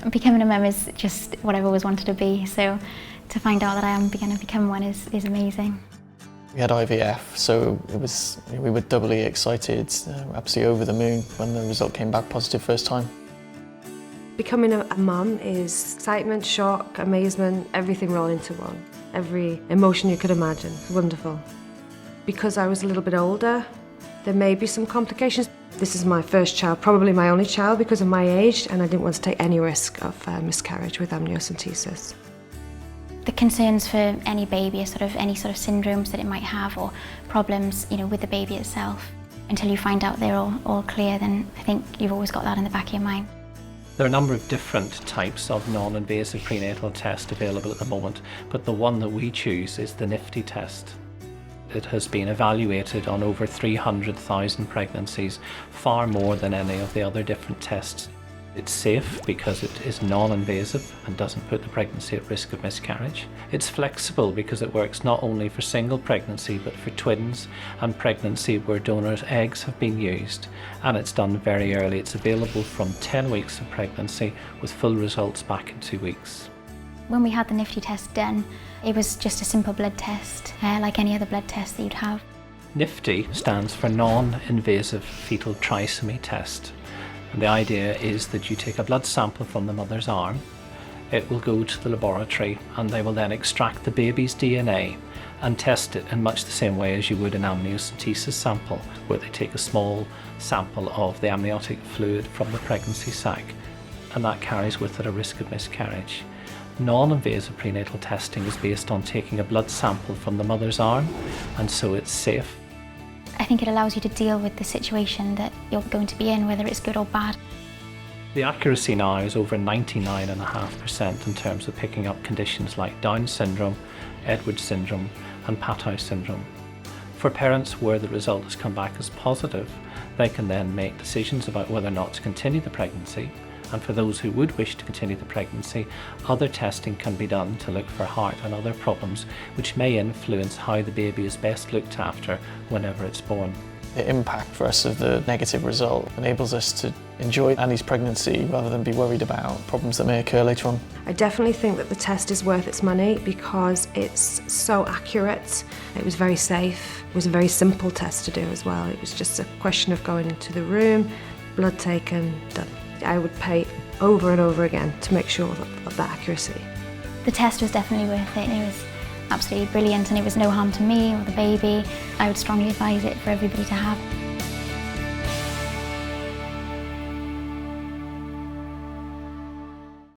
Becoming a mum is just what I've always wanted to be, so to find out that I am going to become one is amazing. We had IVF, so we were doubly excited, absolutely over the moon when the result came back positive first time. Becoming a mum is excitement, shock, amazement, everything rolled into one. Every emotion you could imagine. Wonderful. Because I was a little bit older, there may be some complications. This is my first child, probably my only child because of my age, and I didn't want to take any risk of miscarriage with amniocentesis. The concerns for any baby are any sort of syndromes that it might have or problems, with the baby itself. Until you find out they're all clear, then I think you've always got that in the back of your mind. There are a number of different types of non-invasive prenatal tests available at the moment, but the one that we choose is the NIFTY test. It has been evaluated on over 300,000 pregnancies, far more than any of the other different tests. It's safe because it is non-invasive and doesn't put the pregnancy at risk of miscarriage. It's flexible because it works not only for single pregnancy but for twins and pregnancy where donors' eggs have been used. And it's done very early. It's available from 10 weeks of pregnancy with full results back in 2 weeks. When we had the NIFTY test done, it was just a simple blood test, like any other blood test that you'd have. NIFTY stands for non-invasive fetal trisomy test. And the idea is that you take a blood sample from the mother's arm, it will go to the laboratory and they will then extract the baby's DNA and test it in much the same way as you would an amniocentesis sample, where they take a small sample of the amniotic fluid from the pregnancy sac, and that carries with it a risk of miscarriage. Non-invasive prenatal testing is based on taking a blood sample from the mother's arm, and so it's safe. I think it allows you to deal with the situation that you're going to be in, whether it's good or bad. The accuracy now is over 99.5% in terms of picking up conditions like Down syndrome, Edwards syndrome and Patau syndrome. For parents where the result has come back as positive, they can then make decisions about whether or not to continue the pregnancy. And for those who would wish to continue the pregnancy, other testing can be done to look for heart and other problems which may influence how the baby is best looked after whenever it's born. The impact for us of the negative result enables us to enjoy Annie's pregnancy rather than be worried about problems that may occur later on. I definitely think that the test is worth its money because it's so accurate. It was very safe. It was a very simple test to do as well. It was just a question of going into the room, blood taken, done. I would pay over and over again to make sure of that accuracy. The test was definitely worth it. It was absolutely brilliant and it was no harm to me or the baby. I would strongly advise it for everybody to have.